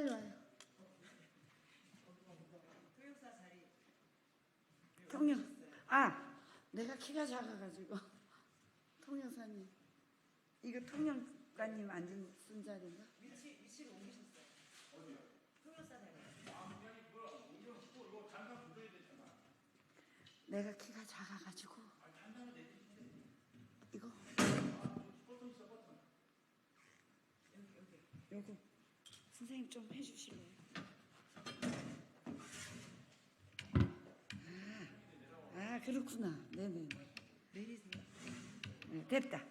빨리 와요. 통영. 내가 키가 작아가지고 통영사님. 이거 통영사님 앉은 쓴 자리인가? 위치를 옮기셨어요. 어디요? 통영사 자리. 내가 키가 작아가지고 이거 요거 선생님 좀 해주실래요? 그렇구나. 네네. 내리세요. 네, 됐다.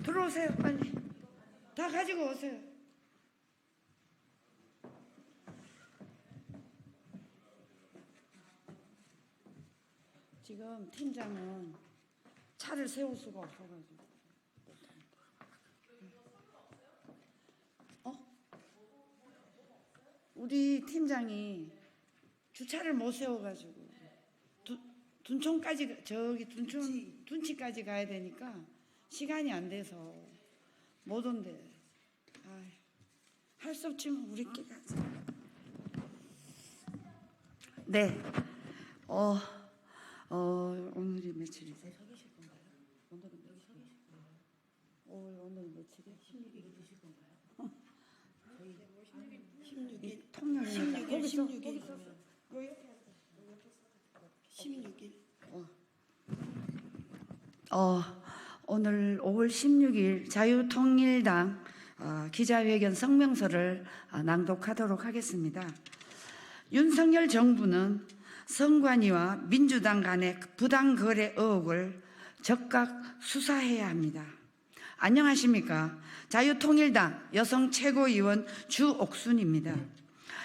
들어오세요 빨리. 다 가지고 오세요. 지금 팀장은 차를 세울 수가 없어가지고. 우리 팀장이 주차를 못 세워가지고 둔촌까지 저기 둔치까지 가야 되니까 시간이 안 돼서 못 온대. 할 수 없지만 우리끼리 하자. 네. 오늘이 며칠이지? 서 계실 건가요? 오늘은 며칠이야? 오늘 며칠이야? 16일 드실 건가요? 저희 16일 통영이 16일. 16일. 오늘 5월 16일 자유통일당 기자회견 성명서를 낭독하도록 하겠습니다. 윤석열 정부는 선관위와 민주당 간의 부당거래 의혹을 적극 수사해야 합니다. 안녕하십니까. 자유통일당 여성 최고위원 주옥순입니다.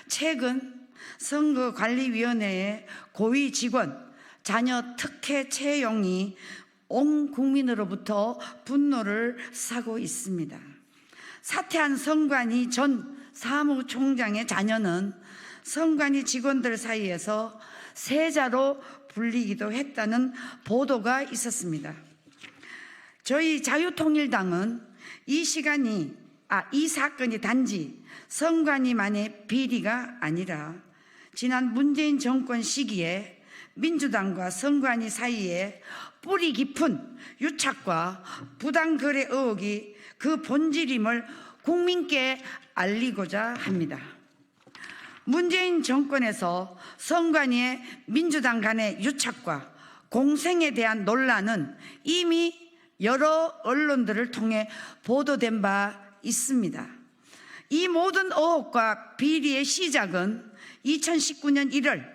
최근 선거관리위원회의 고위 직원 자녀 특혜 채용이 온 국민으로부터 분노를 사고 있습니다. 사퇴한 선관위 전 사무총장의 자녀는 선관위 직원들 사이에서 세자로 불리기도 했다는 보도가 있었습니다. 저희 자유통일당은 이 사건이 단지 선관위만의 비리가 아니라 지난 문재인 정권 시기에 민주당과 선관위 사이에 뿌리 깊은 유착과 부당거래 의혹이 그 본질임을 국민께 알리고자 합니다. 문재인 정권에서 선관위의 민주당 간의 유착과 공생에 대한 논란은 이미 여러 언론들을 통해 보도된 바 있습니다. 이 모든 의혹과 비리의 시작은 2019년 1월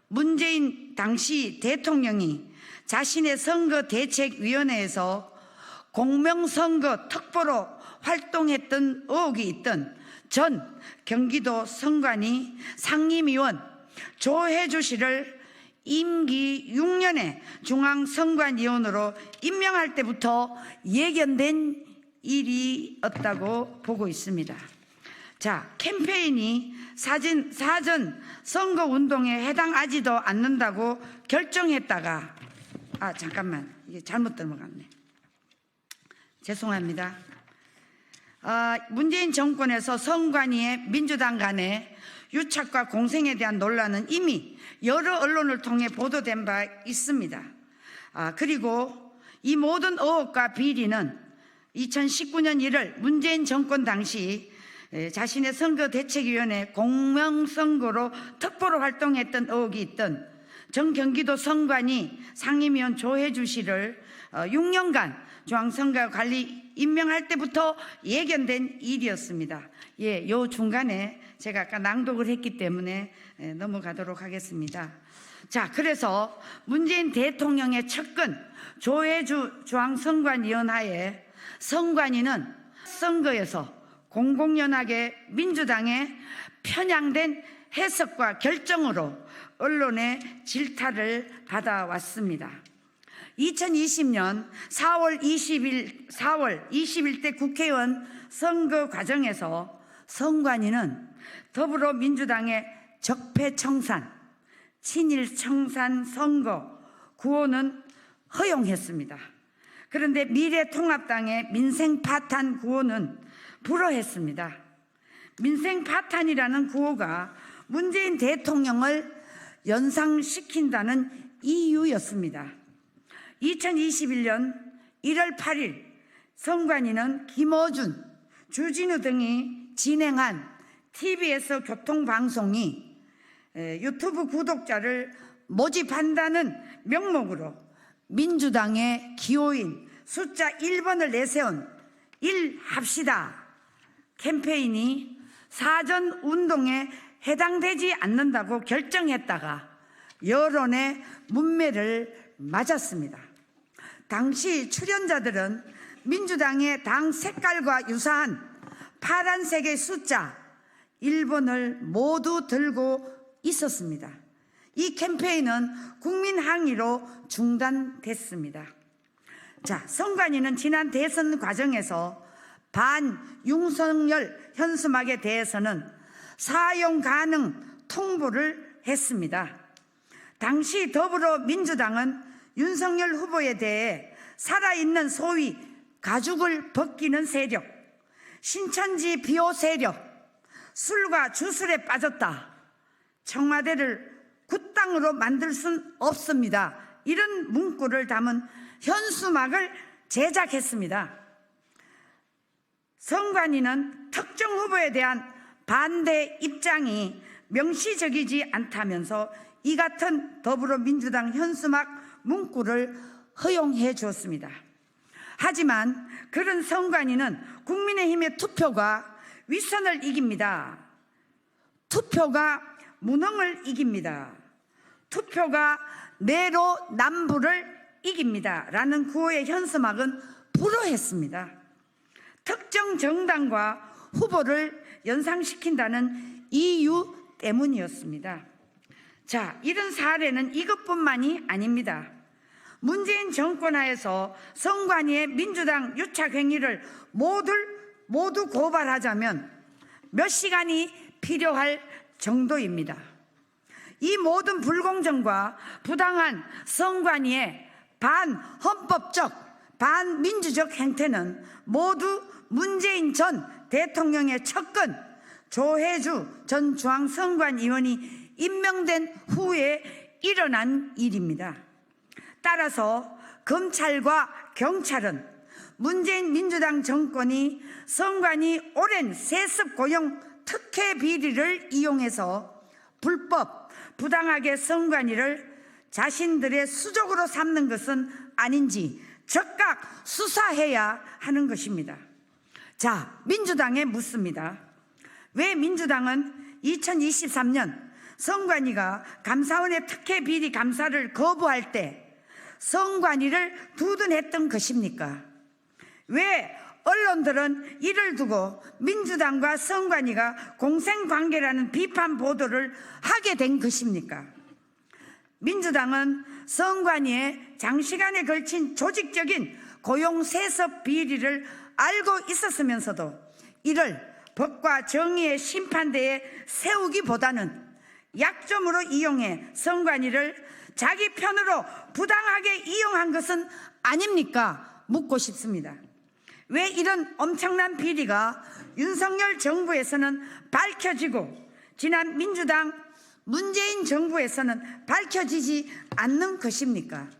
문재인 당시 대통령이 자신의 선거대책위원회에서 공명선거 특보로 활동했던 의혹이 있던 전 경기도 선관위 상임위원 조혜주 씨를 임기 6년의 중앙선관위원으로 임명할 때부터 예견된 일이었다고 보고 있습니다. 자, 캠페인이 사전 선거운동에 해당하지도 않는다고 결정했다가 잠깐만, 이게 잘못 넘어갔네. 죄송합니다. 문재인 정권에서 선관위의 민주당 간의 유착과 공생에 대한 논란은 이미 여러 언론을 통해 보도된 바 있습니다. 그리고 이 모든 의혹과 비리는 2019년 1월 문재인 정권 당시 자신의 선거대책위원회 공명선거로 특보로 활동했던 의혹이 있던 전 경기도 선관위 상임위원 조혜주 씨를 6년간 중앙선거관리 임명할 때부터 예견된 일이었습니다. 요 중간에 제가 아까 낭독을 했기 때문에 넘어가도록 하겠습니다. 자, 그래서 문재인 대통령의 측근 조혜주 중앙선관위원 하에 선관위는 선거에서 공공연하게 민주당의 편향된 해석과 결정으로 언론의 질타를 받아왔습니다. 2020년 4월 20일 국회의원 선거 과정에서 선관위는 더불어민주당의 적폐청산, 친일청산 선거 구호는 허용했습니다. 그런데 미래통합당의 민생파탄 구호는 불허했습니다. 민생 파탄이라는 구호가 문재인 대통령을 연상시킨다는 이유였습니다. 2021년 1월 8일 선관위는 김어준, 주진우 등이 진행한 TBS 교통방송이 유튜브 구독자를 모집한다는 명목으로 민주당의 기호인 숫자 1번을 내세운 일합시다 캠페인이 사전 운동에 해당되지 않는다고 결정했다가 여론의 문매를 맞았습니다. 당시 출연자들은 민주당의 당 색깔과 유사한 파란색의 숫자 1번을 모두 들고 있었습니다. 이 캠페인은 국민 항의로 중단됐습니다. 자, 선관위는 지난 대선 과정에서 반윤석열 현수막에 대해서는 사용 가능 통보를 했습니다. 당시 더불어민주당은 윤석열 후보에 대해 살아있는 소위 가죽을 벗기는 세력, 신천지 비호 세력, 술과 주술에 빠졌다, 청와대를 굿땅으로 만들 순 없습니다, 이런 문구를 담은 현수막을 제작했습니다. 선관위는 특정 후보에 대한 반대 입장이 명시적이지 않다면서 이 같은 더불어민주당 현수막 문구를 허용해 주었습니다. 하지만 그런 선관위는 국민의힘의 투표가 윗선을 이깁니다. 투표가 무능을 이깁니다. 투표가 내로남불을 이깁니다 라는 구호의 현수막은 불허했습니다. 특정 정당과 후보를 연상시킨다는 이유 때문이었습니다. 자, 이런 사례는 이것뿐만이 아닙니다. 문재인 정권 하에서 선관위의 민주당 유착 행위를 모두 고발하자면 몇 시간이 필요할 정도입니다. 이 모든 불공정과 부당한 선관위의 반헌법적, 반민주적 행태는 모두 문재인 전 대통령의 측근 조혜주 전 중앙선관위원이 임명된 후에 일어난 일입니다. 따라서 검찰과 경찰은 문재인 민주당 정권이 선관위 오랜 세습 고용 특혜 비리를 이용해서 불법, 부당하게 선관위를 자신들의 수족으로 삼는 것은 아닌지 즉각 수사해야 하는 것입니다. 자, 민주당에 묻습니다. 왜 민주당은 2023년 선관위가 감사원의 특혜 비리 감사를 거부할 때 선관위를 두둔했던 것입니까? 왜 언론들은 이를 두고 민주당과 선관위가 공생관계라는 비판 보도를 하게 된 것입니까? 민주당은 선관위의 장시간에 걸친 조직적인 고용세습 비리를 알고 있었으면서도 이를 법과 정의의 심판대에 세우기보다는 약점으로 이용해 선관위를 자기 편으로 부당하게 이용한 것은 아닙니까? 묻고 싶습니다. 왜 이런 엄청난 비리가 윤석열 정부에서는 밝혀지고 지난 민주당 문재인 정부에서는 밝혀지지 않는 것입니까?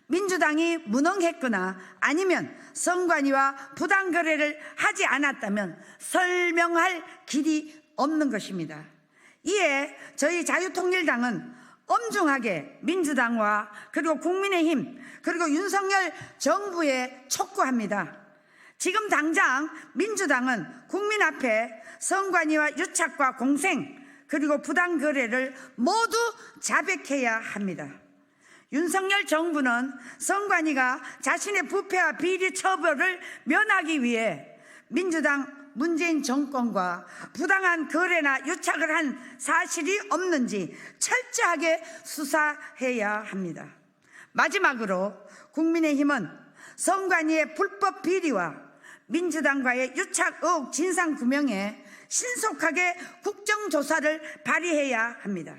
민주당이 무능했거나 아니면 선관위와 부당거래를 하지 않았다면 설명할 길이 없는 것입니다. 이에 저희 자유통일당은 엄중하게 민주당과 그리고 국민의힘 그리고 윤석열 정부에 촉구합니다. 지금 당장 민주당은 국민 앞에 선관위와 유착과 공생 그리고 부당거래를 모두 자백해야 합니다. 윤석열 정부는 선관위가 자신의 부패와 비리 처벌을 면하기 위해 민주당 문재인 정권과 부당한 거래나 유착을 한 사실이 없는지 철저하게 수사해야 합니다. 마지막으로 국민의힘은 선관위의 불법 비리와 민주당과의 유착 의혹 진상규명에 신속하게 국정조사를 발의해야 합니다.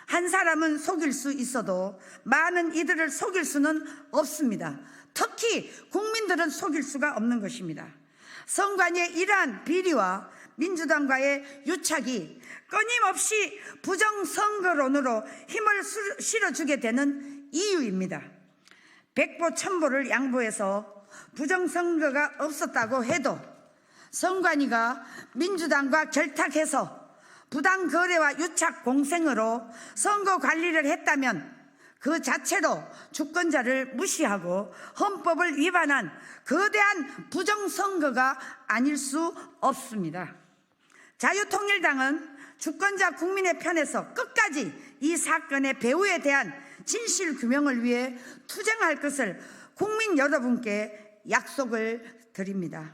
한 사람은 속일 수 있어도 많은 이들을 속일 수는 없습니다. 특히 국민들은 속일 수가 없는 것입니다. 선관위의 이러한 비리와 민주당과의 유착이 끊임없이 부정선거론으로 힘을 실어주게 되는 이유입니다. 백보 천보를 양보해서 부정선거가 없었다고 해도 선관위가 민주당과 결탁해서 부당거래와 유착 공생으로 선거 관리를 했다면 그 자체로 주권자를 무시하고 헌법을 위반한 거대한 부정선거가 아닐 수 없습니다. 자유통일당은 주권자 국민의 편에서 끝까지 이 사건의 배후에 대한 진실 규명을 위해 투쟁할 것을 국민 여러분께 약속을 드립니다.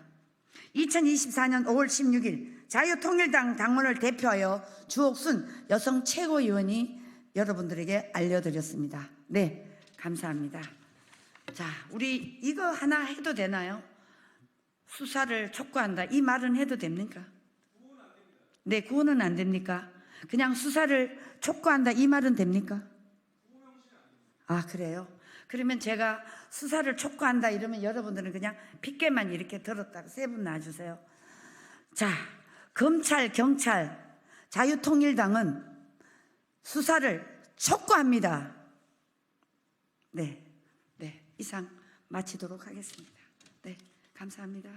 2024년 5월 16일 자유통일당 당원을 대표하여 주옥순 여성 최고위원이 여러분들에게 알려드렸습니다. 네, 감사합니다. 자, 우리 이거 하나 해도 되나요? 수사를 촉구한다. 이 말은 해도 됩니까? 네, 구호는 안 됩니까? 그냥 수사를 촉구한다. 이 말은 됩니까? 아, 그래요? 그러면 제가 수사를 촉구한다 이러면 여러분들은 그냥 핏개만 이렇게 들었다가 세 분 놔주세요. 자, 검찰, 경찰, 자유통일당은 수사를 촉구합니다. 네, 이상 마치도록 하겠습니다. 네, 감사합니다.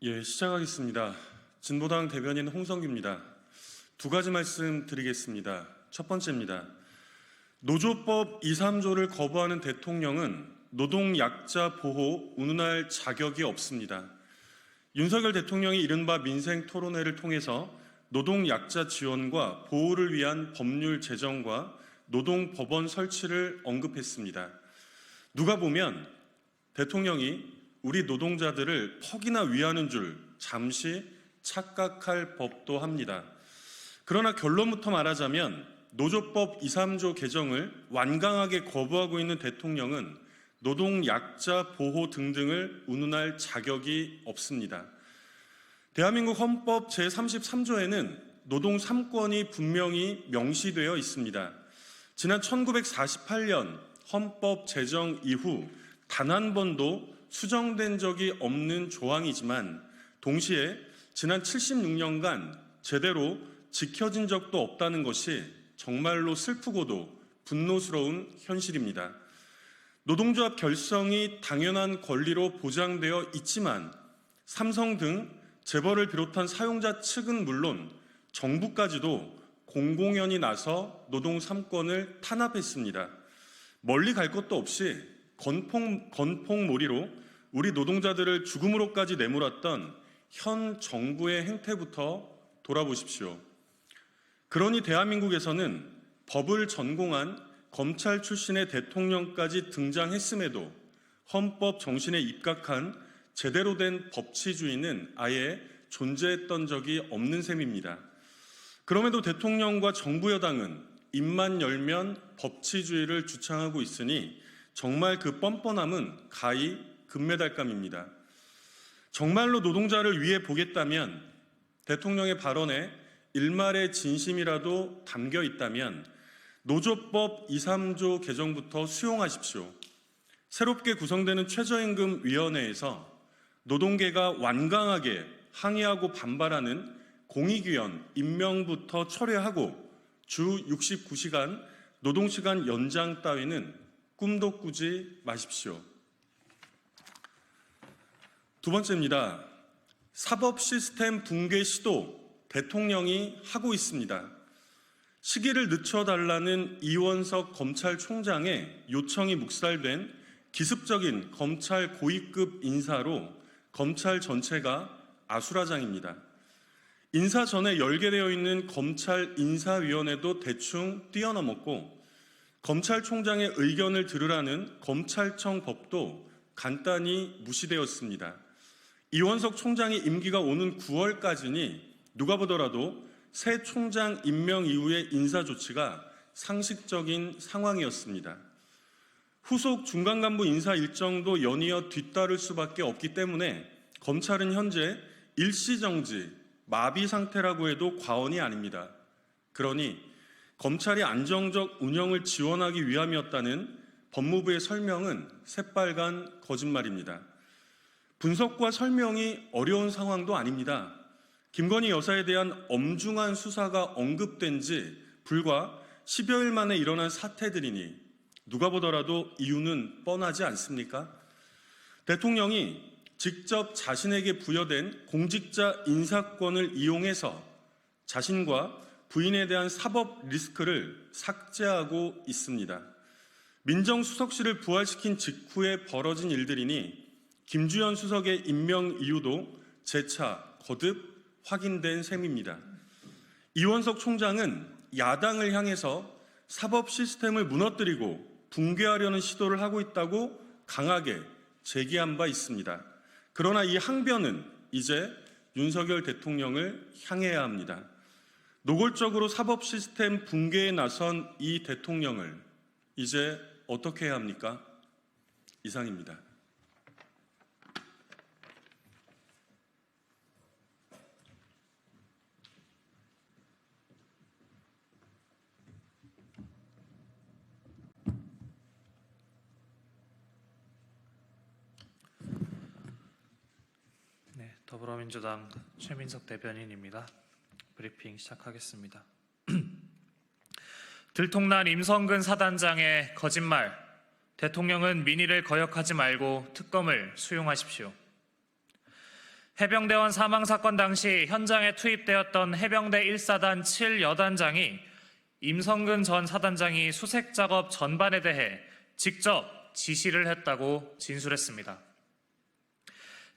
예, 시작하겠습니다. 진보당 대변인 홍성규입니다. 두 가지 말씀 드리겠습니다. 첫 번째입니다. 노조법 2, 3조를 거부하는 대통령은 노동약자 보호 운운할 자격이 없습니다. 윤석열 대통령이 이른바 민생토론회를 통해서 노동약자 지원과 보호를 위한 법률 제정과 노동법원 설치를 언급했습니다. 누가 보면 대통령이 우리 노동자들을 퍽이나 위하는 줄 잠시 착각할 법도 합니다. 그러나 결론부터 말하자면 노조법 2, 3조 개정을 완강하게 거부하고 있는 대통령은 노동약자 보호 등등을 운운할 자격이 없습니다. 대한민국 헌법 제33조에는 노동 3권이 분명히 명시되어 있습니다. 지난 1948년 헌법 제정 이후 단 한 번도 수정된 적이 없는 조항이지만 동시에 지난 76년간 제대로 지켜진 적도 없다는 것이 정말로 슬프고도 분노스러운 현실입니다. 노동조합 결성이 당연한 권리로 보장되어 있지만 삼성 등 재벌을 비롯한 사용자 측은 물론 정부까지도 공공연히 나서 노동 3권을 탄압했습니다. 멀리 갈 것도 없이 건폭몰이로 우리 노동자들을 죽음으로까지 내몰았던 현 정부의 행태부터 돌아보십시오. 그러니 대한민국에서는 법을 전공한 검찰 출신의 대통령까지 등장했음에도 헌법 정신에 입각한 제대로 된 법치주의는 아예 존재했던 적이 없는 셈입니다. 그럼에도 대통령과 정부 여당은 입만 열면 법치주의를 주창하고 있으니 정말 그 뻔뻔함은 가히 금메달감입니다. 정말로 노동자를 위해 보겠다면 대통령의 발언에 일말의 진심이라도 담겨 있다면 노조법 2, 3조 개정부터 수용하십시오. 새롭게 구성되는 최저임금위원회에서 노동계가 완강하게 항의하고 반발하는 공익위원 임명부터 철회하고 주 69시간 노동시간 연장 따위는 꿈도 꾸지 마십시오. 두 번째입니다. 사법 시스템 붕괴 시도 대통령이 하고 있습니다. 시기를 늦춰달라는 이원석 검찰총장의 요청이 묵살된 기습적인 검찰 고위급 인사로 검찰 전체가 아수라장입니다. 인사 전에 열게되어 있는 검찰 인사위원회도 대충 뛰어넘었고 검찰총장의 의견을 들으라는 검찰청 법도 간단히 무시되었습니다. 이원석 총장의 임기가 오는 9월까지니 누가 보더라도 새 총장 임명 이후의 인사 조치가 상식적인 상황이었습니다. 후속 중간 간부 인사 일정도 연이어 뒤따를 수밖에 없기 때문에 검찰은 현재 일시정지, 마비 상태라고 해도 과언이 아닙니다. 그러니 검찰이 안정적 운영을 지원하기 위함이었다는 법무부의 설명은 새빨간 거짓말입니다. 분석과 설명이 어려운 상황도 아닙니다. 김건희 여사에 대한 엄중한 수사가 언급된 지 불과 10여일 만에 일어난 사태들이니 누가 보더라도 이유는 뻔하지 않습니까? 대통령이 직접 자신에게 부여된 공직자 인사권을 이용해서 자신과 부인에 대한 사법 리스크를 삭제하고 있습니다. 민정수석실을 부활시킨 직후에 벌어진 일들이니 김주현 수석의 임명 이유도 재차 거듭 확인된 셈입니다. 이원석 총장은 야당을 향해서 사법 시스템을 무너뜨리고 붕괴하려는 시도를 하고 있다고 강하게 제기한 바 있습니다. 그러나 이 항변은 이제 윤석열 대통령을 향해야 합니다. 노골적으로 사법 시스템 붕괴에 나선 이 대통령을 이제 어떻게 해야 합니까? 이상입니다. 더불어민주당 최민석 대변인입니다. 브리핑 시작하겠습니다. 들통난 임성근 사단장의 거짓말, 대통령은 민의를 거역하지 말고 특검을 수용하십시오. 해병대원 사망사건 당시 현장에 투입되었던 해병대 1사단 7여단장이 임성근 전 사단장이 수색작업 전반에 대해 직접 지시를 했다고 진술했습니다.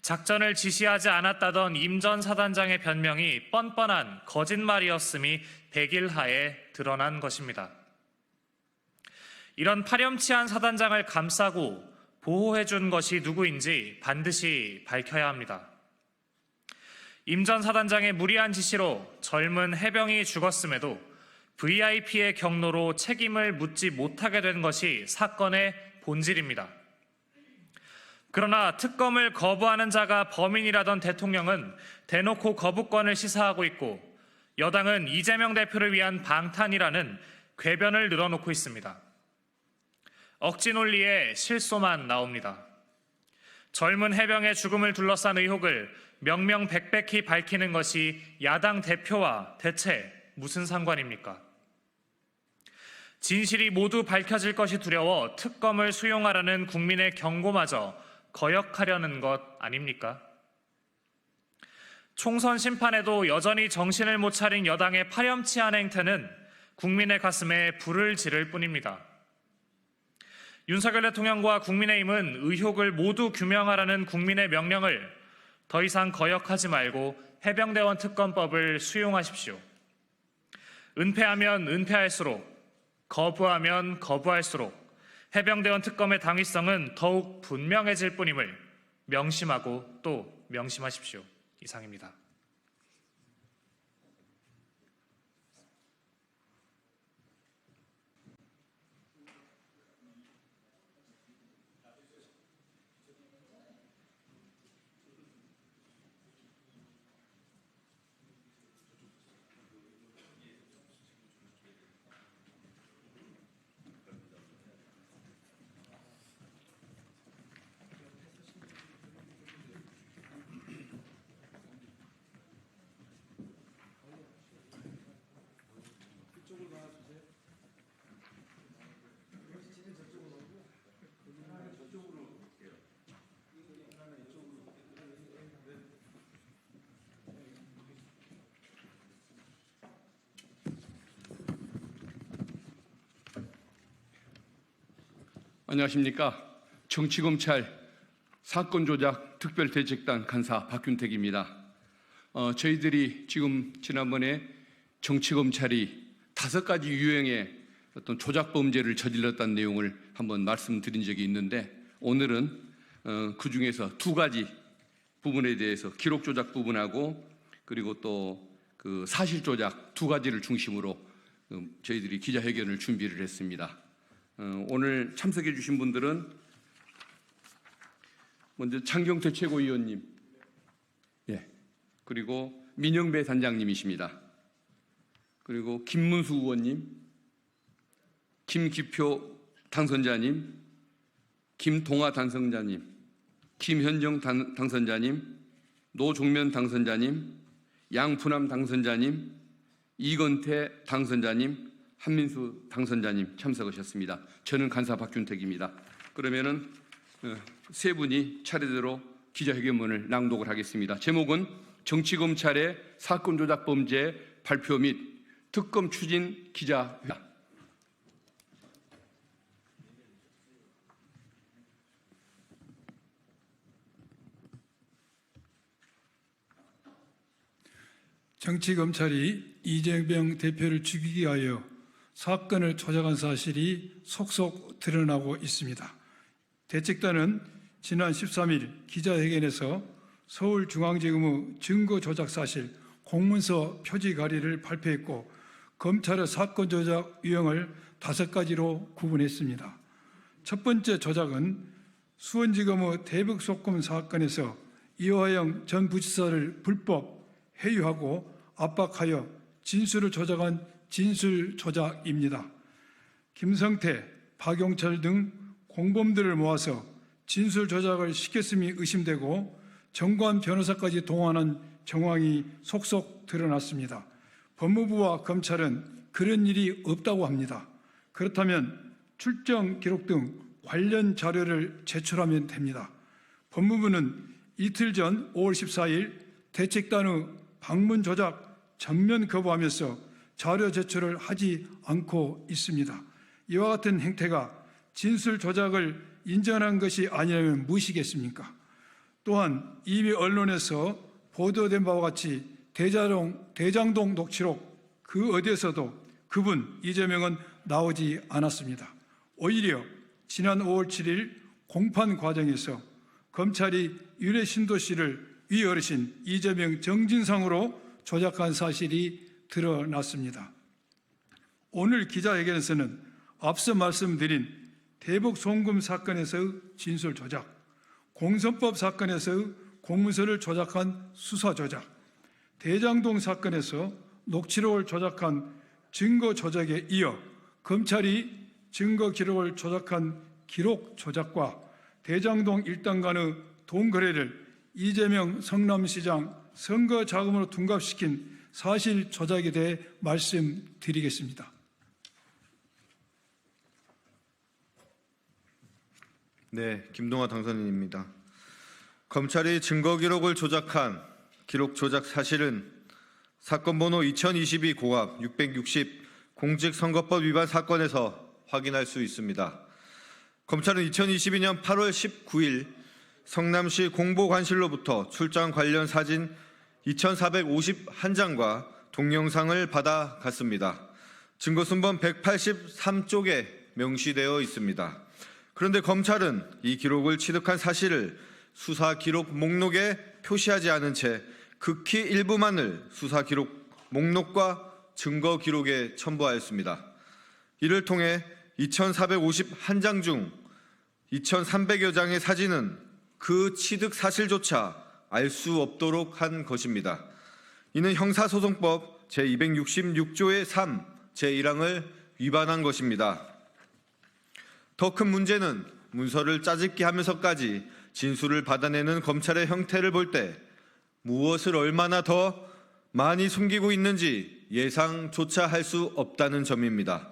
작전을 지시하지 않았다던 임 전 사단장의 변명이 뻔뻔한 거짓말이었음이 백일하에 드러난 것입니다. 이런 파렴치한 사단장을 감싸고 보호해준 것이 누구인지 반드시 밝혀야 합니다. 임 전 사단장의 무리한 지시로 젊은 해병이 죽었음에도 VIP의 경로로 책임을 묻지 못하게 된 것이 사건의 본질입니다. 그러나 특검을 거부하는 자가 범인이라던 대통령은 대놓고 거부권을 시사하고 있고 여당은 이재명 대표를 위한 방탄이라는 궤변을 늘어놓고 있습니다. 억지 논리에 실소만 나옵니다. 젊은 해병의 죽음을 둘러싼 의혹을 명명백백히 밝히는 것이 야당 대표와 대체 무슨 상관입니까? 진실이 모두 밝혀질 것이 두려워 특검을 수용하라는 국민의 경고마저 거역하려는 것 아닙니까? 총선 심판에도 여전히 정신을 못 차린 여당의 파렴치한 행태는 국민의 가슴에 불을 지를 뿐입니다. 윤석열 대통령과 국민의힘은 의혹을 모두 규명하라는 국민의 명령을 더 이상 거역하지 말고 해병대원 특검법을 수용하십시오. 은폐하면 은폐할수록, 거부하면 거부할수록 해병대원 특검의 당위성은 더욱 분명해질 뿐임을 명심하고 또 명심하십시오. 이상입니다. 안녕하십니까. 정치검찰 사건조작 특별대책단 간사 박균택입니다. 저희들이 지금 지난번에 정치검찰이 5가지 유형의 어떤 조작 범죄를 저질렀다는 내용을 한번 말씀드린 적이 있는데, 오늘은 그 중에서 두 가지 부분에 대해서 기록 조작 부분하고 그리고 또 그 사실 조작 두 가지를 중심으로 저희들이 기자회견을 준비를 했습니다. 오늘 참석해 주신 분들은 먼저 장경태 최고위원님, 예, 그리고 민영배 단장님이십니다. 그리고 김문수 의원님, 김기표 당선자님, 김동아 당선자님, 김현정 당선자님, 노종면 당선자님, 양푸남 당선자님, 이건태 당선자님, 한민수 당선자님 참석하셨습니다. 저는 간사 박균택입니다. 그러면은 세 분이 차례대로 기자회견문을 낭독을 하겠습니다. 제목은 정치검찰의 사건 조작 범죄 발표 및 특검 추진 기자회견. 정치검찰이 이재명 대표를 죽이기 위하여 사건을 조작한 사실이 속속 드러나고 있습니다. 대책단은 지난 13일 기자회견에서 서울중앙지검의 증거 조작 사실 공문서 표지 가리를 발표했고, 검찰의 사건 조작 유형을 5가지로 구분했습니다. 첫 번째 조작은 수원지검의 대북 속금 사건에서 이화영 전 부지사를 불법 회유하고 압박하여 진술을 조작한 진술 조작입니다. 김성태, 박용철 등 공범들을 모아서 진술 조작을 시켰음이 의심되고 정관 변호사까지 동원한 정황이 속속 드러났습니다. 법무부와 검찰은 그런 일이 없다고 합니다. 그렇다면 출정 기록 등 관련 자료를 제출하면 됩니다. 법무부는 이틀 전 5월 14일 대책단의 방문 조작 전면 거부하면서 자료 제출을 하지 않고 있습니다. 이와 같은 행태가 진술 조작을 인정한 것이 아니라면 무엇이겠습니까? 또한 이미 언론에서 보도된 바와 같이 대장동 녹취록 그 어디에서도 그분 이재명은 나오지 않았습니다. 오히려 지난 5월 7일 공판 과정에서 검찰이 유래 신도시를 위 어르신 이재명 정진상으로 조작한 사실이 드러났습니다. 오늘 기자회견에서는 앞서 말씀드린 대북 송금 사건에서의 진술 조작, 공선법 사건에서의 공문서를 조작한 수사 조작, 대장동 사건에서 녹취록을 조작한 증거 조작에 이어 검찰이 증거 기록을 조작한 기록 조작과 대장동 일당 간의 돈 거래를 이재명 성남시장 선거 자금으로 둔갑시킨 사실 조작에 대해 말씀드리겠습니다. 네, 김동아 당선인입니다. 검찰이 증거 기록을 조작한 기록 조작 사실은 사건 번호 2022 고압 660 공직선거법 위반 사건에서 확인할 수 있습니다. 검찰은 2022년 8월 19일 성남시 공보관실로부터 출장 관련 사진 2,451장과 동영상을 받아갔습니다. 증거순번 183쪽에 명시되어 있습니다. 그런데 검찰은 이 기록을 취득한 사실을 수사 기록 목록에 표시하지 않은 채 극히 일부만을 수사 기록 목록과 증거 기록에 첨부하였습니다. 이를 통해 2,451장 중 2,300여 장의 사진은 그 취득 사실조차 알 수 없도록 한 것입니다. 이는 형사소송법 제266조의 3, 제1항을 위반한 것입니다. 더 큰 문제는 문서를 짜집기 하면서까지 진술을 받아내는 검찰의 형태를 볼 때 무엇을 얼마나 더 많이 숨기고 있는지 예상조차 할 수 없다는 점입니다.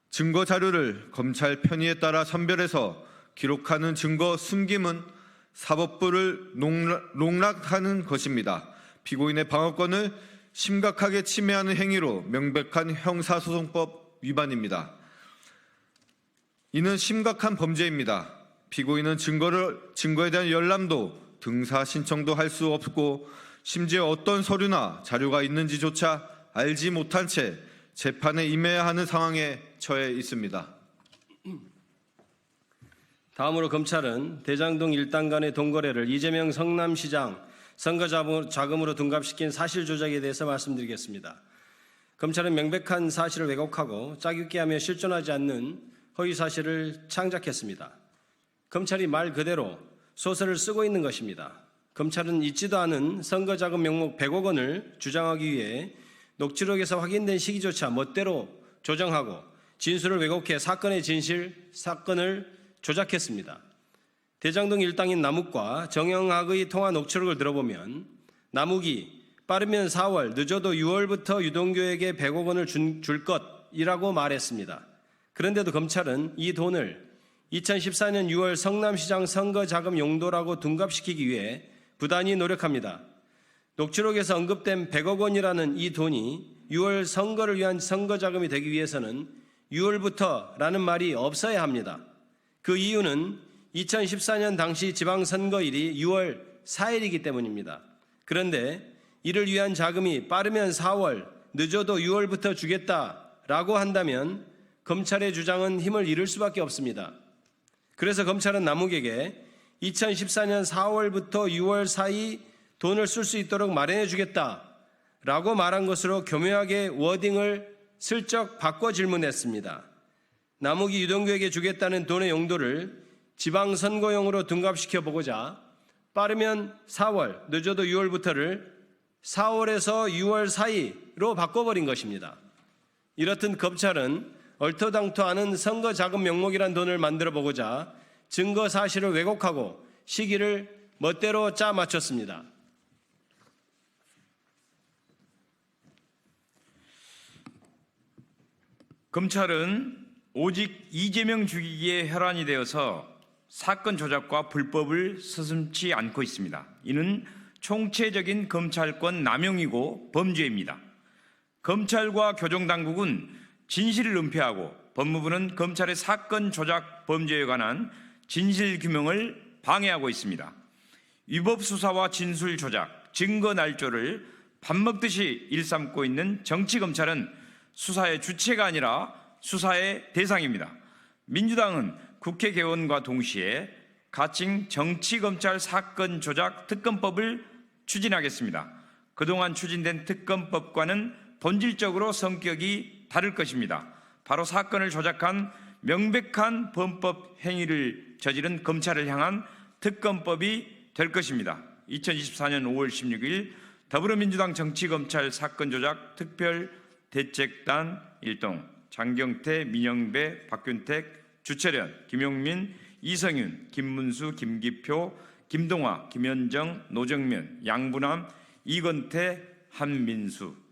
증거 자료를 검찰 편의에 따라 선별해서 기록하는 증거 숨김은 사법부를 농락하는 것입니다. 피고인의 방어권을 심각하게 침해하는 행위로 명백한 형사소송법 위반입니다. 이는 심각한 범죄입니다. 피고인은 증거에 대한 열람도 등사 신청도 할 수 없고 심지어 어떤 서류나 자료가 있는지조차 알지 못한 채 재판에 임해야 하는 상황에 처해 있습니다. 다음으로 검찰은 대장동 일당 간의 돈거래를 이재명 성남시장 선거 자금으로 둔갑시킨 사실 조작에 대해서 말씀드리겠습니다. 검찰은 명백한 사실을 왜곡하고 짜깁기하며 실존하지 않는 허위 사실을 창작했습니다. 검찰이 말 그대로 소설을 쓰고 있는 것입니다. 검찰은 있지도 않은 선거자금 명목 100억 원을 주장하기 위해 녹취록에서 확인된 시기조차 멋대로 조정하고 진술을 왜곡해 사건의 진실, 사건을 조작했습니다. 대장동 일당인 남욱과 정영학의 통화 녹취록을 들어보면 남욱이 빠르면 4월, 늦어도 6월부터 유동규에게 100억 원을 줄 것이라고 말했습니다. 그런데도 검찰은 이 돈을 2014년 6월 성남시장 선거자금 용도라고 둔갑시키기 위해 부단히 노력합니다. 녹취록에서 언급된 100억 원이라는 이 돈이 6월 선거를 위한 선거자금이 되기 위해서는 6월부터라는 말이 없어야 합니다. 그 이유는 2014년 당시 지방선거일이 6월 4일이기 때문입니다. 그런데 이를 위한 자금이 빠르면 4월, 늦어도 6월부터 주겠다라고 한다면 검찰의 주장은 힘을 잃을 수밖에 없습니다. 그래서 검찰은 남욱에게 2014년 4월부터 6월 사이 돈을 쓸 수 있도록 마련해 주겠다라고 말한 것으로 교묘하게 워딩을 슬쩍 바꿔 질문했습니다. 남욱이 유동규에게 주겠다는 돈의 용도를 지방선거용으로 둔갑시켜 보고자 빠르면 4월, 늦어도 6월부터를 4월에서 6월 사이로 바꿔버린 것입니다. 이렇듯 검찰은 얼토당토 않은 선거자금 명목이란 돈을 만들어 보고자 증거 사실을 왜곡하고 시기를 멋대로 짜 맞췄습니다. 검찰은 오직 이재명 죽이기에 혈안이 되어서 사건 조작과 불법을 서슴지 않고 있습니다. 이는 총체적인 검찰권 남용이고 범죄입니다. 검찰과 교정당국은 진실을 은폐하고 법무부는 검찰의 사건 조작 범죄에 관한 진실 규명을 방해하고 있습니다. 위법 수사와 진술 조작, 증거 날조를 밥 먹듯이 일삼고 있는 정치 검찰은 수사의 주체가 아니라 수사의 대상입니다. 민주당은 국회 개원과 동시에 가칭 정치검찰 사건 조작 특검법을 추진하겠습니다. 그동안 추진된 특검법과는 본질적으로 성격이 다를 것입니다. 바로 사건을 조작한 명백한 범법 행위를 저지른 검찰을 향한 특검법이 될 것입니다. 2024년 5월 16일 더불어민주당 정치검찰 사건 조작 특별대책단 일동 장경태, 민영배, 박균택, 주철현, 김용민, 이성윤, 김문수, 김기표, 김동화, 김현정, 노정면, 양분함, 이건태, 한민수.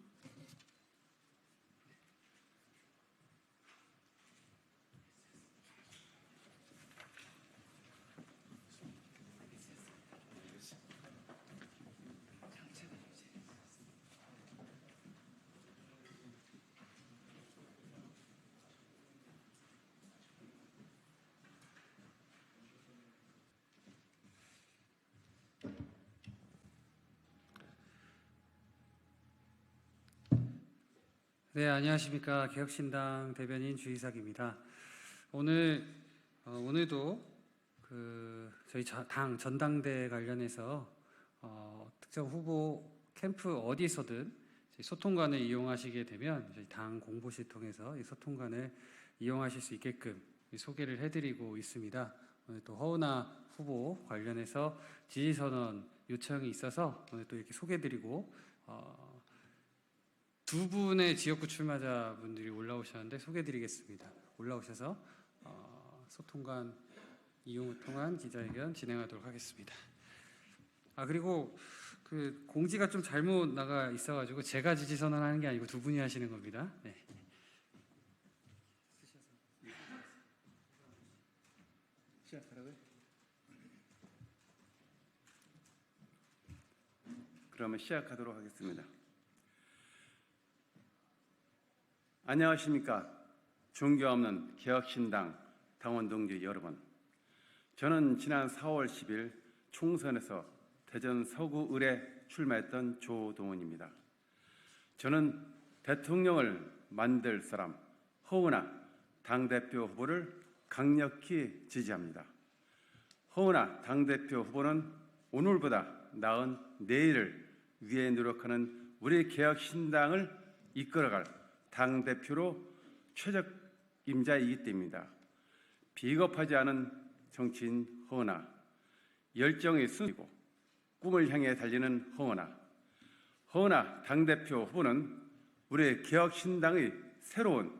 네, 안녕하십니까. 개혁신당 대변인 주이삭입니다. 오늘도 저희 당 전당대 관련해서 특정 후보 캠프 어디서든 소통관을 이용하시게 되면 저희 당 공보실 통해서 이 소통관을 이용하실 수 있게끔 소개를 해드리고 있습니다. 오늘 또 허은하 후보 관련해서 지지선언 요청이 있어서 오늘 또 이렇게 소개드리고 두 분의 지역구 출마자분들이 올라오셨는데 소개드리겠습니다. 올라오셔서 소통관 이용을 통한 기자회견 진행하도록 하겠습니다. 그리고 그 공지가 좀 잘못 나가 있어가지고 제가 지지선언하는 게 아니고 두 분이 하시는 겁니다. 네. 시작하라고요? 그러면 시작하도록 하겠습니다. 안녕하십니까. 종교 없는 개혁신당 당원 동지 여러분. 저는 지난 4월 10일 총선에서 대전 서구을에 출마했던 조동원입니다. 저는 대통령을 만들 사람 허은하 당대표 후보를 강력히 지지합니다. 허은하 당대표 후보는 오늘보다 나은 내일을 위해 노력하는 우리 개혁신당을 이끌어갈 당대표로 최적임자이기 때문입니다. 비겁하지 않은 정치인 허은하, 열정이 순수이고 꿈을 향해 달리는 허은하 당대표 후보는 우리 개혁신당의 새로운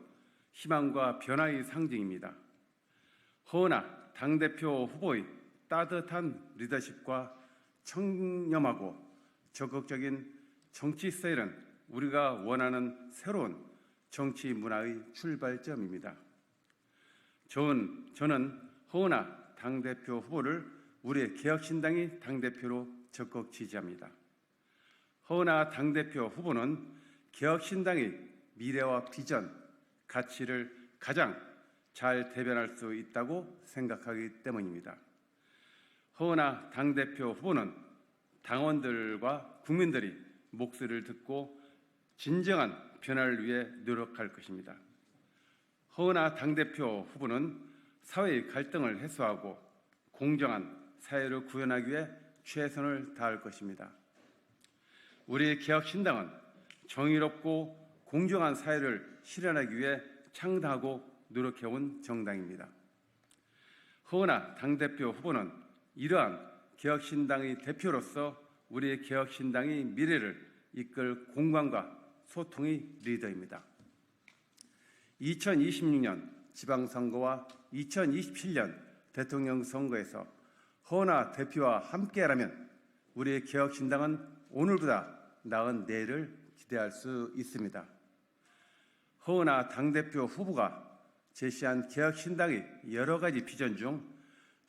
희망과 변화의 상징입니다. 허은하 당대표 후보의 따뜻한 리더십과 청렴하고 적극적인 정치 스타일은 우리가 원하는 새로운 정치 문화의 출발점입니다. 저는 허은하 당대표 후보를 우리 개혁신당이 당대표로 적극 지지합니다. 허은하 당대표 후보는 개혁신당의 미래와 비전, 가치를 가장 잘 대변할 수 있다고 생각하기 때문입니다. 허은하 당대표 후보는 당원들과 국민들이 목소리를 듣고 진정한 변화를 위해 노력할 것입니다. 허은하 당대표 후보는 사회의 갈등을 해소하고 공정한 사회를 구현하기 위해 최선을 다할 것입니다. 우리 개혁신당은 정의롭고 공정한 사회를 실현하기 위해 창당하고 노력해온 정당입니다. 허은하 당대표 후보는 이러한 개혁신당의 대표로서 우리 개혁신당의 미래를 이끌 공감과 소통의 리더입니다. 2026년 지방선거와 2027년 대통령 선거에서 허은하 대표와 함께라면 우리 개혁신당은 오늘보다 나은 내일을 기대할 수 있습니다. 허은하 당대표 후보가 제시한 개혁신당의 여러 가지 비전 중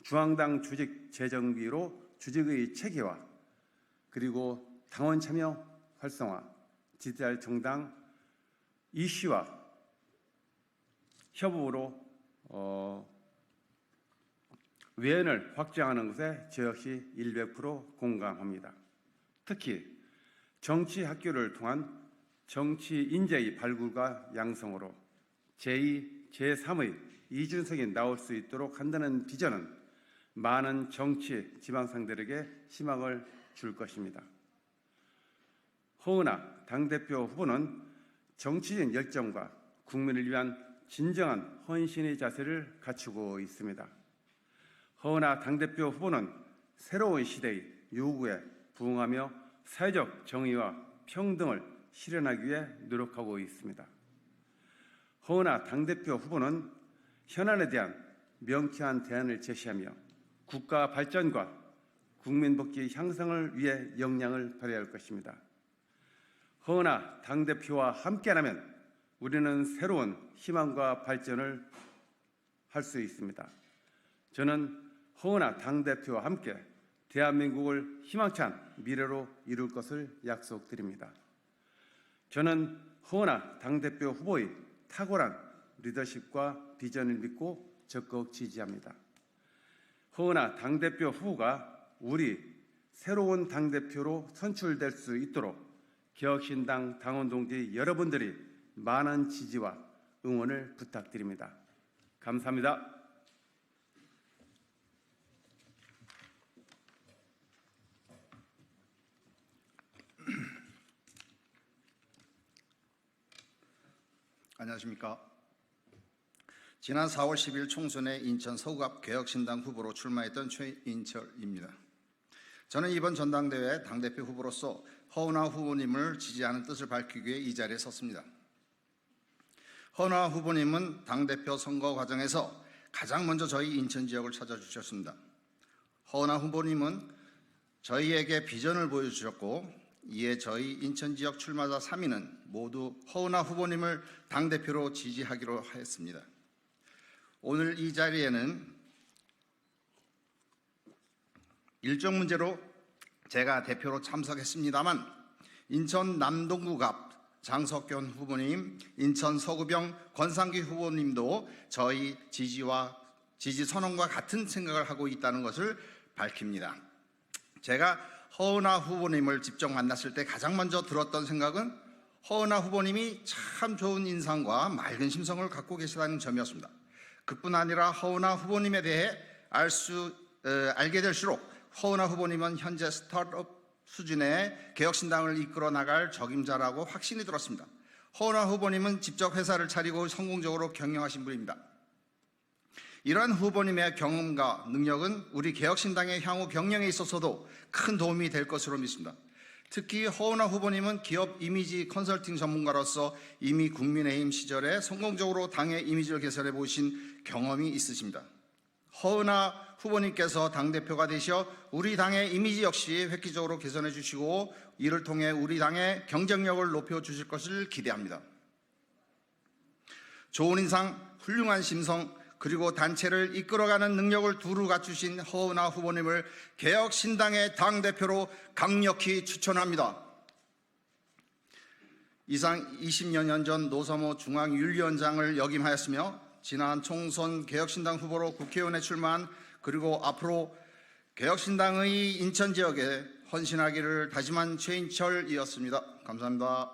중앙당 조직 재정비로 조직의 체계화, 그리고 당원 참여 활성화, 지지할 정당 이슈와 협업으로 외연을 확장하는 것에 저 역시 100% 공감합니다. 특히 정치 학교를 통한 정치 인재의 발굴과 양성으로 제2, 제3의 이준석이 나올 수 있도록 한다는 비전은 많은 정치 지방상들에게 희망을 줄 것입니다. 허은하 당대표 후보는 정치적인 열정과 국민을 위한 진정한 헌신의 자세를 갖추고 있습니다. 허은하 당대표 후보는 새로운 시대의 요구에 부응하며 사회적 정의와 평등을 실현하기 위해 노력하고 있습니다. 허은하 당대표 후보는 현안에 대한 명쾌한 대안을 제시하며 국가 발전과 국민 복지 향상을 위해 역량을 발휘할 것입니다. 허은하 당대표와 함께라면 우리는 새로운 희망과 발전을 할 수 있습니다. 저는 허은하 당대표와 함께 대한민국을 희망찬 미래로 이룰 것을 약속드립니다. 저는 허은하 당대표 후보의 탁월한 리더십과 비전을 믿고 적극 지지합니다. 허은하 당대표 후보가 우리 새로운 당대표로 선출될 수 있도록 개혁신당 당원 동지 여러분들이 많은 지지와 응원을 부탁드립니다. 감사합니다. 안녕하십니까. 지난 4월 10일 총선에 인천 서구갑 개혁신당 후보로 출마했던 최인철입니다. 저는 이번 전당대회 당대표 후보로서 허은하 후보님을 지지하는 뜻을 밝히기 위해 이 자리에 섰습니다. 허은하 후보님은 당대표 선거 과정에서 가장 먼저 저희 인천 지역을 찾아주셨습니다. 허은하 후보님은 저희에게 비전을 보여주셨고 이에 저희 인천 지역 출마자 3인은 모두 허은하 후보님을 당대표로 지지하기로 했습니다. 오늘 이 자리에는 일정 문제로 제가 대표로 참석했습니다만 인천 남동구갑 장석균 후보님, 인천 서구병 권상기 후보님도 저희 지지와 지지 선언과 같은 생각을 하고 있다는 것을 밝힙니다. 제가 허은하 후보님을 직접 만났을 때 가장 먼저 들었던 생각은 허은하 후보님이 참 좋은 인상과 맑은 심성을 갖고 계시다는 점이었습니다. 그뿐 아니라 허은하 후보님에 대해 알게 될수록 허은하 후보님은 현재 스타트업 수준의 개혁신당을 이끌어 나갈 적임자라고 확신이 들었습니다. 허은하 후보님은 직접 회사를 차리고 성공적으로 경영하신 분입니다. 이러한 후보님의 경험과 능력은 우리 개혁신당의 향후 경영에 있어서도 큰 도움이 될 것으로 믿습니다. 특히 허은하 후보님은 기업 이미지 컨설팅 전문가로서 이미 국민의힘 시절에 성공적으로 당의 이미지를 개선해 보신 경험이 있으십니다. 허은하 후보님께서 당대표가 되셔 우리 당의 이미지 역시 획기적으로 개선해 주시고 이를 통해 우리 당의 경쟁력을 높여 주실 것을 기대합니다. 좋은 인상, 훌륭한 심성, 그리고 단체를 이끌어가는 능력을 두루 갖추신 허은하 후보님을 개혁신당의 당대표로 강력히 추천합니다. 이상 20여 년 전 노사모 중앙윤리위원장을 역임하였으며 지난 총선 개혁신당 후보로 국회의원에 출마한 그리고 앞으로 개혁신당의 인천 지역에 헌신하기를 다짐한 최인철이었습니다. 감사합니다.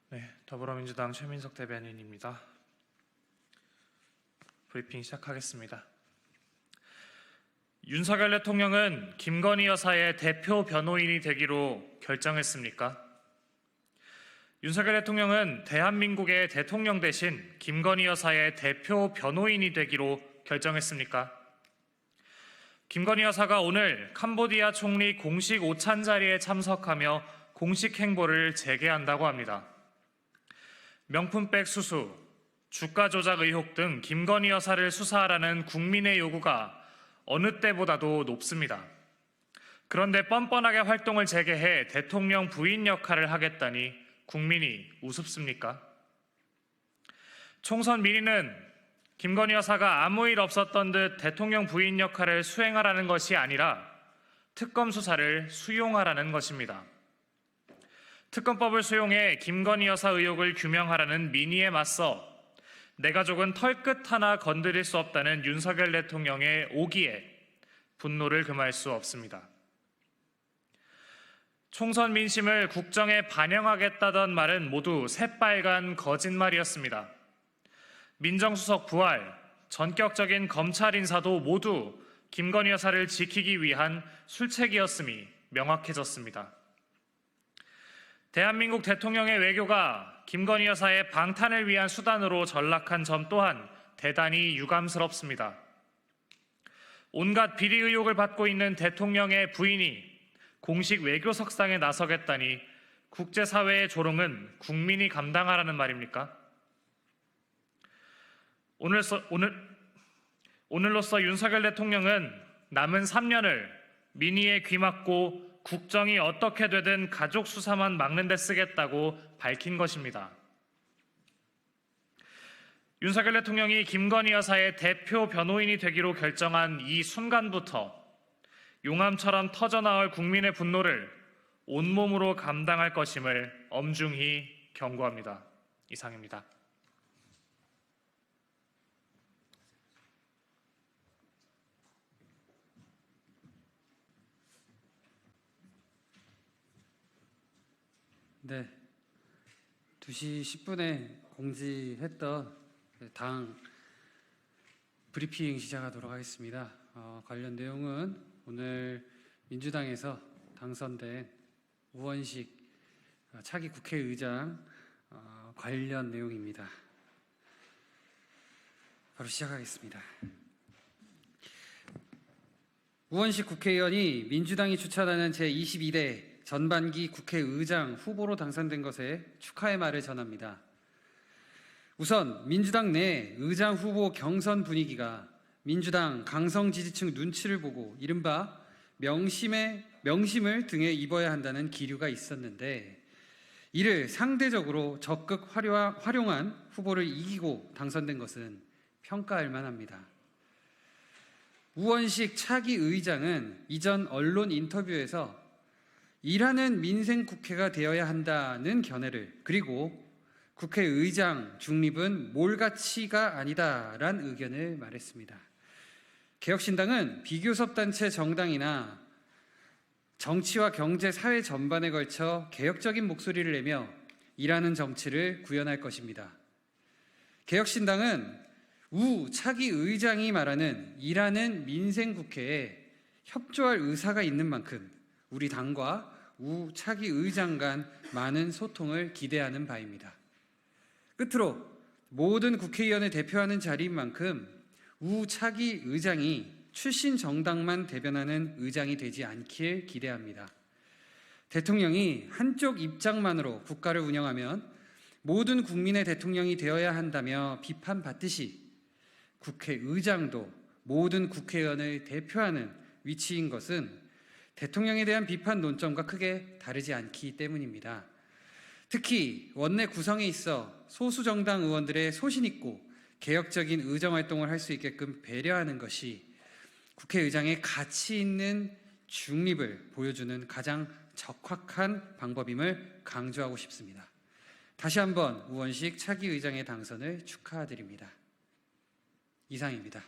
네, 더불어민주당 최민석 대변인입니다. 브리핑 시작하겠습니다. 윤석열 대통령은 김건희 여사의 대표 변호인이 되기로 결정했습니까? 윤석열 대통령은 대한민국의 대통령 대신 김건희 여사의 대표 변호인이 되기로 결정했습니까? 김건희 여사가 오늘 캄보디아 총리 공식 오찬 자리에 참석하며 공식 행보를 재개한다고 합니다. 명품백 수수, 주가 조작 의혹 등 김건희 여사를 수사하라는 국민의 요구가 어느 때보다도 높습니다. 그런데 뻔뻔하게 활동을 재개해 대통령 부인 역할을 하겠다니 국민이 우습습니까? 총선 민의는 김건희 여사가 아무 일 없었던 듯 대통령 부인 역할을 수행하라는 것이 아니라 특검 수사를 수용하라는 것입니다. 특검법을 수용해 김건희 여사 의혹을 규명하라는 민의에 맞서 내 가족은 털끝 하나 건드릴 수 없다는 윤석열 대통령의 오기에 분노를 금할 수 없습니다. 총선 민심을 국정에 반영하겠다던 말은 모두 새빨간 거짓말이었습니다. 민정수석 부활, 전격적인 검찰 인사도 모두 김건희 여사를 지키기 위한 술책이었음이 명확해졌습니다. 대한민국 대통령의 외교가 김건희 여사의 방탄을 위한 수단으로 전락한 점 또한 대단히 유감스럽습니다. 온갖 비리 의혹을 받고 있는 대통령의 부인이 공식 외교석상에 나서겠다니 국제사회의 조롱은 국민이 감당하라는 말입니까? 오늘로써 윤석열 대통령은 남은 3년을 민의에 귀맞고 국정이 어떻게 되든 가족 수사만 막는 데 쓰겠다고 밝힌 것입니다. 윤석열 대통령이 김건희 여사의 대표 변호인이 되기로 결정한 이 순간부터 용암처럼 터져나올 국민의 분노를 온몸으로 감당할 것임을 엄중히 경고합니다. 이상입니다. 네, 2시 10분에 공지했던 당 브리핑 시작하도록 하겠습니다. 관련 내용은 오늘 민주당에서 당선된 우원식 차기 국회의장 관련 내용입니다. 바로 시작하겠습니다. 우원식 국회의원이 민주당이 추천하는 제22대 전반기 국회의장 후보로 당선된 것에 축하의 말을 전합니다. 우선 민주당 내 의장 후보 경선 분위기가 민주당 강성 지지층 눈치를 보고 이른바 명심의 명심을 등에 입어야 한다는 기류가 있었는데 이를 상대적으로 적극 활용한 후보를 이기고 당선된 것은 평가할 만합니다. 우원식 차기 의장은 이전 언론 인터뷰에서 일하는 민생 국회가 되어야 한다는 견해를, 그리고 국회의장 중립은 몰가치가 아니다란 의견을 말했습니다. 개혁신당은 비교섭단체 정당이나 정치와 경제, 사회 전반에 걸쳐 개혁적인 목소리를 내며 일하는 정치를 구현할 것입니다. 개혁신당은 우 차기 의장이 말하는 일하는 민생 국회에 협조할 의사가 있는 만큼 우리 당과 우 차기 의장 간 많은 소통을 기대하는 바입니다. 끝으로 모든 국회의원을 대표하는 자리인 만큼 우 차기 의장이 출신 정당만 대변하는 의장이 되지 않길 기대합니다. 대통령이 한쪽 입장만으로 국가를 운영하면 모든 국민의 대통령이 되어야 한다며 비판받듯이 국회의장도 모든 국회의원을 대표하는 위치인 것은 대통령에 대한 비판 논점과 크게 다르지 않기 때문입니다. 특히 원내 구성에 있어 소수 정당 의원들의 소신 있고 개혁적인 의정활동을 할 수 있게끔 배려하는 것이 국회의장의 가치 있는 중립을 보여주는 가장 적확한 방법임을 강조하고 싶습니다. 다시 한번 우원식 차기 의장의 당선을 축하드립니다. 이상입니다.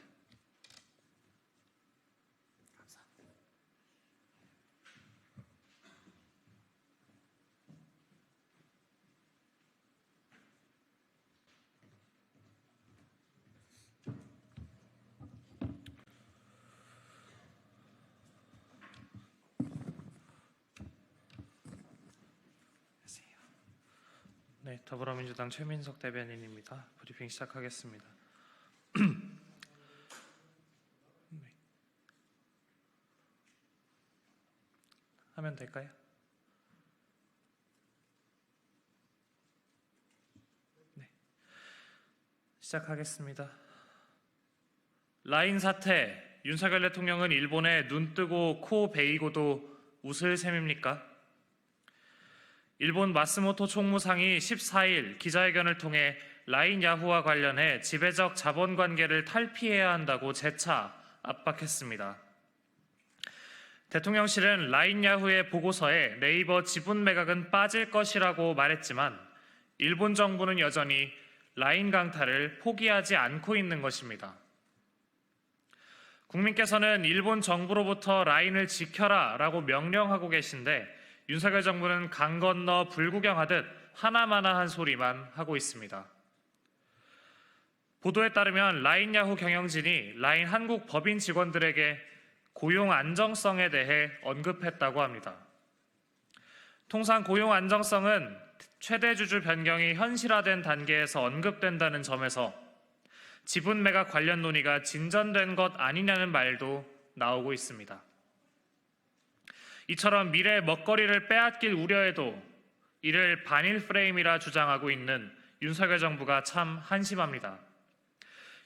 네, 더불어민주당 최민석 대변인입니다. 브리핑 시작하겠습니다. 네. 하면 될까요? 네. 시작하겠습니다. 라인 사태, 윤석열 대통령은 일본에 눈 뜨고 코 베이고도 웃을 셈입니까? 일본 마스모토 총무상이 14일 기자회견을 통해 라인 야후와 관련해 지배적 자본 관계를 탈피해야 한다고 재차 압박했습니다. 대통령실은 라인 야후의 보고서에 네이버 지분 매각은 빠질 것이라고 말했지만 일본 정부는 여전히 라인 강탈을 포기하지 않고 있는 것입니다. 국민께서는 일본 정부로부터 라인을 지켜라 라고 명령하고 계신데 윤석열 정부는 강 건너 불구경하듯 하나마나한 소리만 하고 있습니다. 보도에 따르면 라인 야후 경영진이 라인 한국 법인 직원들에게 고용 안정성에 대해 언급했다고 합니다. 통상 고용 안정성은 최대 주주 변경이 현실화된 단계에서 언급된다는 점에서 지분 매각 관련 논의가 진전된 것 아니냐는 말도 나오고 있습니다. 이처럼 미래의 먹거리를 빼앗길 우려에도 이를 반일 프레임이라 주장하고 있는 윤석열 정부가 참 한심합니다.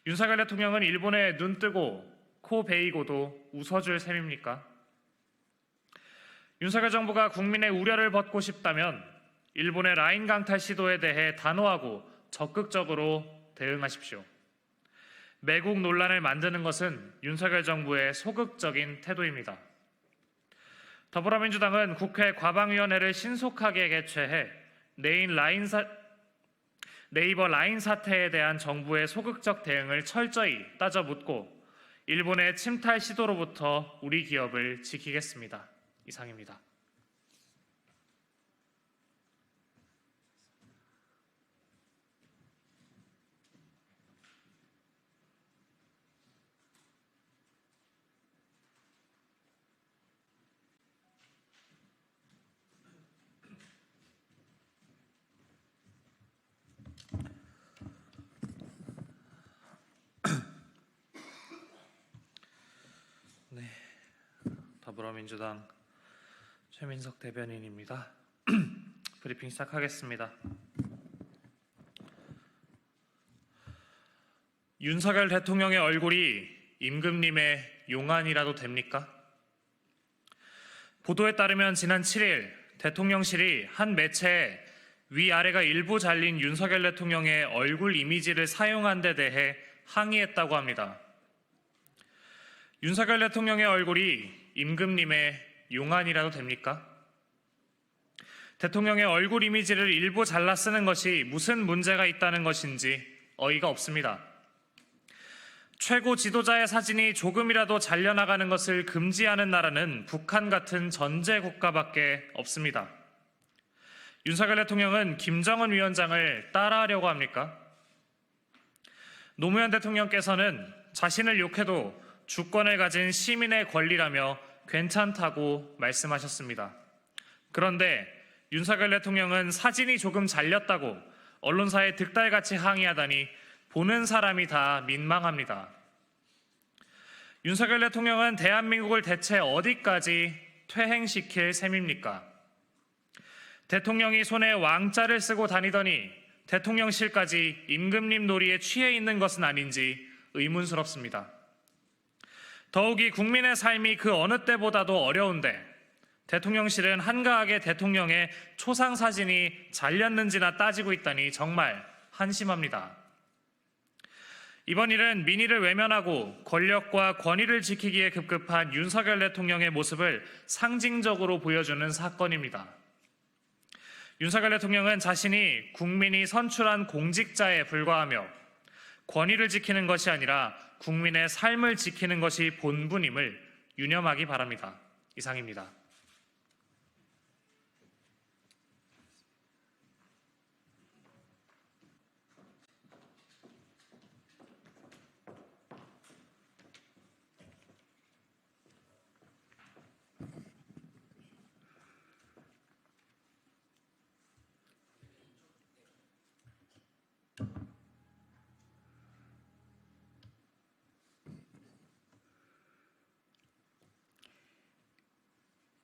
윤석열 대통령은 일본에 눈 뜨고 코 베이고도 웃어줄 셈입니까? 윤석열 정부가 국민의 우려를 벗고 싶다면 일본의 라인 강탈 시도에 대해 단호하고 적극적으로 대응하십시오. 매국 논란을 만드는 것은 윤석열 정부의 소극적인 태도입니다. 더불어민주당은 국회 과방위원회를 신속하게 개최해 네이버 라인 사태에 대한 정부의 소극적 대응을 철저히 따져 묻고 일본의 침탈 시도로부터 우리 기업을 지키겠습니다. 이상입니다. 더불어민주당 최민석 대변인입니다. 브리핑 시작하겠습니다. 윤석열 대통령의 얼굴이 임금님의 용안이라도 됩니까? 보도에 따르면 지난 7일 대통령실이 한 매체에 위아래가 일부 잘린 윤석열 대통령의 얼굴 이미지를 사용한 데 대해 항의했다고 합니다. 윤석열 대통령의 얼굴이 임금님의 용안이라도 됩니까? 대통령의 얼굴 이미지를 일부 잘라 쓰는 것이 무슨 문제가 있다는 것인지 어이가 없습니다. 최고 지도자의 사진이 조금이라도 잘려나가는 것을 금지하는 나라는 북한 같은 전제 국가밖에 없습니다. 윤석열 대통령은 김정은 위원장을 따라하려고 합니까? 노무현 대통령께서는 자신을 욕해도 주권을 가진 시민의 권리라며 괜찮다고 말씀하셨습니다. 그런데 윤석열 대통령은 사진이 조금 잘렸다고 언론사에 득달같이 항의하다니 보는 사람이 다 민망합니다. 윤석열 대통령은 대한민국을 대체 어디까지 퇴행시킬 셈입니까? 대통령이 손에 왕자를 쓰고 다니더니 대통령실까지 임금님 놀이에 취해 있는 것은 아닌지 의문스럽습니다. 더욱이 국민의 삶이 그 어느 때보다도 어려운데 대통령실은 한가하게 대통령의 초상 사진이 잘렸는지나 따지고 있다니 정말 한심합니다. 이번 일은 민의를 외면하고 권력과 권위를 지키기에 급급한 윤석열 대통령의 모습을 상징적으로 보여주는 사건입니다. 윤석열 대통령은 자신이 국민이 선출한 공직자에 불과하며 권위를 지키는 것이 아니라 국민의 삶을 지키는 것이 본분임을 유념하기 바랍니다. 이상입니다.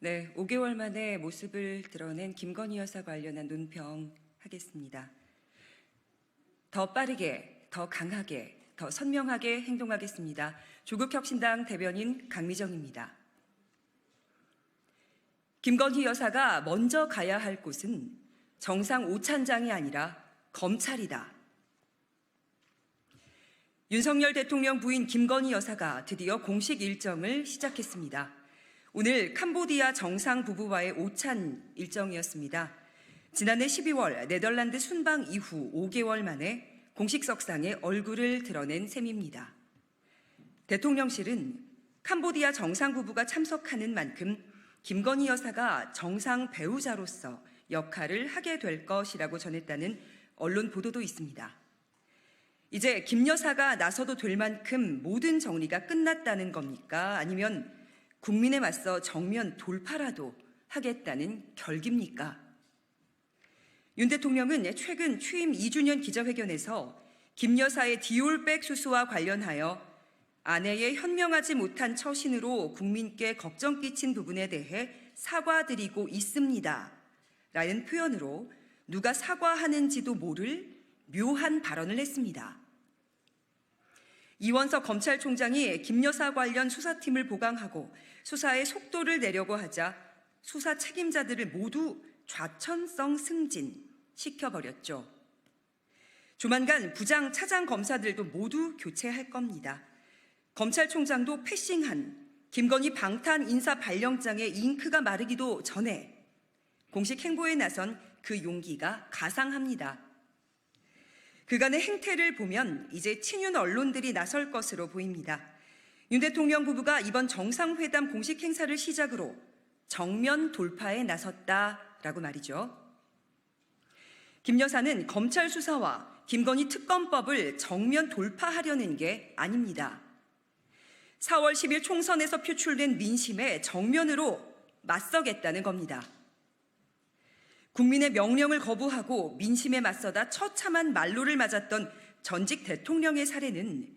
네, 5개월 만에 모습을 드러낸 김건희 여사 관련한 논평 하겠습니다. 더 빠르게, 더 강하게, 더 선명하게 행동하겠습니다. 조국혁신당 대변인 강미정입니다. 김건희 여사가 먼저 가야 할 곳은 정상 오찬장이 아니라 검찰이다. 윤석열 대통령 부인 김건희 여사가 드디어 공식 일정을 시작했습니다. 오늘 캄보디아 정상 부부와의 오찬 일정이었습니다. 지난해 12월 네덜란드 순방 이후 5개월 만에 공식 석상에 얼굴을 드러낸 셈입니다. 대통령실은 캄보디아 정상 부부가 참석하는 만큼 김건희 여사가 정상 배우자로서 역할을 하게 될 것이라고 전했다는 언론 보도도 있습니다. 이제 김 여사가 나서도 될 만큼 모든 정리가 끝났다는 겁니까? 아니면 국민에 맞서 정면 돌파라도 하겠다는 결기입니까? 윤 대통령은 최근 취임 2주년 기자회견에서 김 여사의 디올백 수수와 관련하여 아내의 현명하지 못한 처신으로 국민께 걱정 끼친 부분에 대해 사과드리고 있습니다. 라는 표현으로 누가 사과하는지도 모를 묘한 발언을 했습니다. 이원석 검찰총장이 김 여사 관련 수사팀을 보강하고 수사의 속도를 내려고 하자 수사 책임자들을 모두 좌천성 승진시켜버렸죠. 조만간 부장, 차장 검사들도 모두 교체할 겁니다. 검찰총장도 패싱한 김건희 방탄 인사 발령장에 잉크가 마르기도 전에 공식 행보에 나선 그 용기가 가상합니다. 그간의 행태를 보면 이제 친윤 언론들이 나설 것으로 보입니다. 윤 대통령 부부가 이번 정상회담 공식 행사를 시작으로 정면 돌파에 나섰다라고 말이죠. 김 여사는 검찰 수사와 김건희 특검법을 정면 돌파하려는 게 아닙니다. 4월 10일 총선에서 표출된 민심에 정면으로 맞서겠다는 겁니다. 국민의 명령을 거부하고 민심에 맞서다 처참한 말로를 맞았던 전직 대통령의 사례는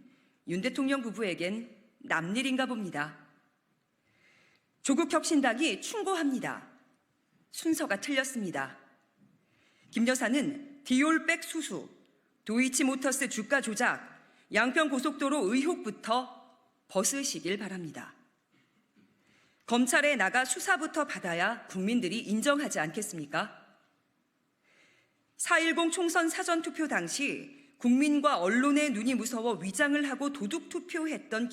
윤 대통령 부부에겐 남일인가 봅니다. 조국혁신당이 충고합니다. 순서가 틀렸습니다. 김 여사는 디올백 수수, 도이치모터스 주가 조작, 양평 고속도로 의혹부터 벗으시길 바랍니다. 검찰에 나가 수사부터 받아야 국민들이 인정하지 않겠습니까? 4.10 총선 사전투표 당시 국민과 언론의 눈이 무서워 위장을 하고 도둑투표했던,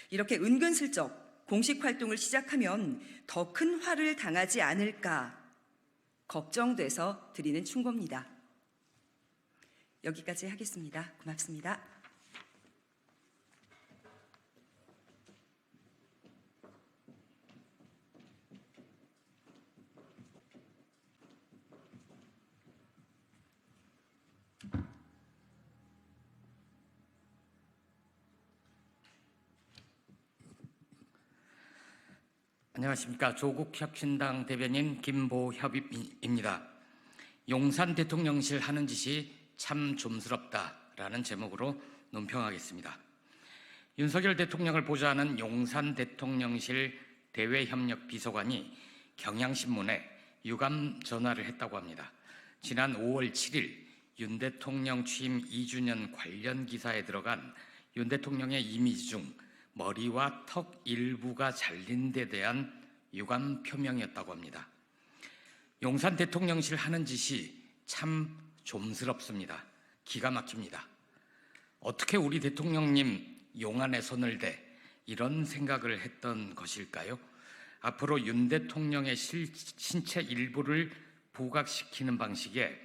이렇게 은근슬쩍 공식 활동을 시작하면 더 큰 화를 당하지 않을까 걱정돼서 드리는 충고입니다. 여기까지 하겠습니다. 고맙습니다. 안녕하십니까. 조국혁신당 대변인 김보협입니다. 용산 대통령실 하는 짓이 참 좀스럽다라는 제목으로 논평하겠습니다. 윤석열 대통령을 보좌하는 용산 대통령실 대외협력 비서관이 경향신문에 유감 전화를 했다고 합니다. 지난 5월 7일 윤 대통령 취임 2주년 관련 기사에 들어간 윤 대통령의 이미지 중 머리와 턱 일부가 잘린 데 대한 유감 표명이었다고 합니다. 용산 대통령실 하는 짓이 참 좀스럽습니다. 기가 막힙니다. 어떻게 우리 대통령님 용안에 손을 대 이런 생각을 했던 것일까요? 앞으로 윤 대통령의 신체 일부를 부각시키는 방식의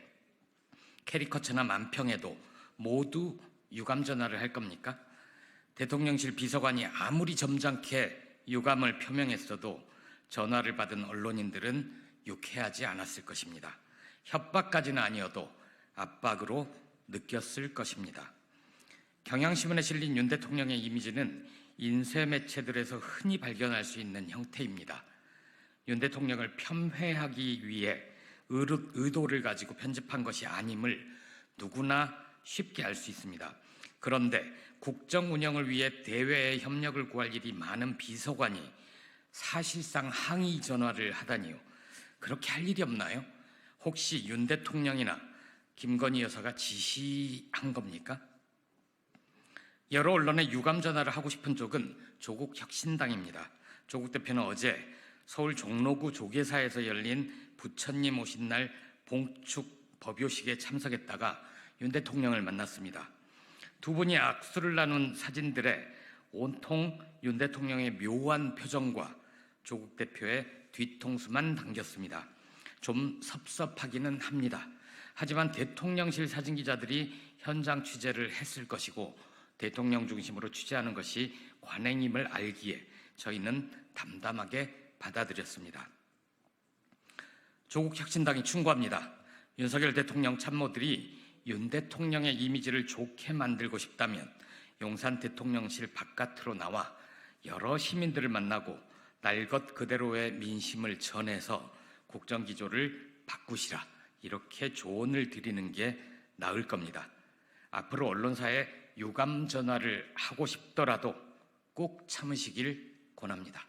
캐리커처나 만평에도 모두 유감 전화를 할 겁니까? 대통령실 비서관이 아무리 점잖게 유감을 표명했어도 전화를 받은 언론인들은 유쾌하지 않았을 것입니다. 협박까지는 아니어도 압박으로 느꼈을 것입니다. 경향신문에 실린 윤 대통령의 이미지는 인쇄 매체들에서 흔히 발견할 수 있는 형태입니다. 윤 대통령을 폄훼하기 위해 의도를 가지고 편집한 것이 아님을 누구나 쉽게 알 수 있습니다. 그런데 국정 운영을 위해 대외에 협력을 구할 일이 많은 비서관이 사실상 항의 전화를 하다니요. 그렇게 할 일이 없나요? 혹시 윤 대통령이나 김건희 여사가 지시한 겁니까? 여러 언론에 유감 전화를 하고 싶은 쪽은 조국 혁신당입니다. 조국 대표는 어제 서울 종로구 조계사에서 열린 부처님 오신 날 봉축 법요식에 참석했다가 윤 대통령을 만났습니다. 두 분이 악수를 나눈 사진들에 온통 윤 대통령의 묘한 표정과 조국 대표의 뒤통수만 담겼습니다. 좀 섭섭하기는 합니다. 하지만 대통령실 사진기자들이 현장 취재를 했을 것이고 대통령 중심으로 취재하는 것이 관행임을 알기에 저희는 담담하게 받아들였습니다. 조국 혁신당이 충고합니다. 윤석열 대통령 참모들이 윤 대통령의 이미지를 좋게 만들고 싶다면 용산 대통령실 바깥으로 나와 여러 시민들을 만나고 날 것 그대로의 민심을 전해서 국정기조를 바꾸시라, 이렇게 조언을 드리는 게 나을 겁니다. 앞으로 언론사에 유감 전화를 하고 싶더라도 꼭 참으시길 권합니다.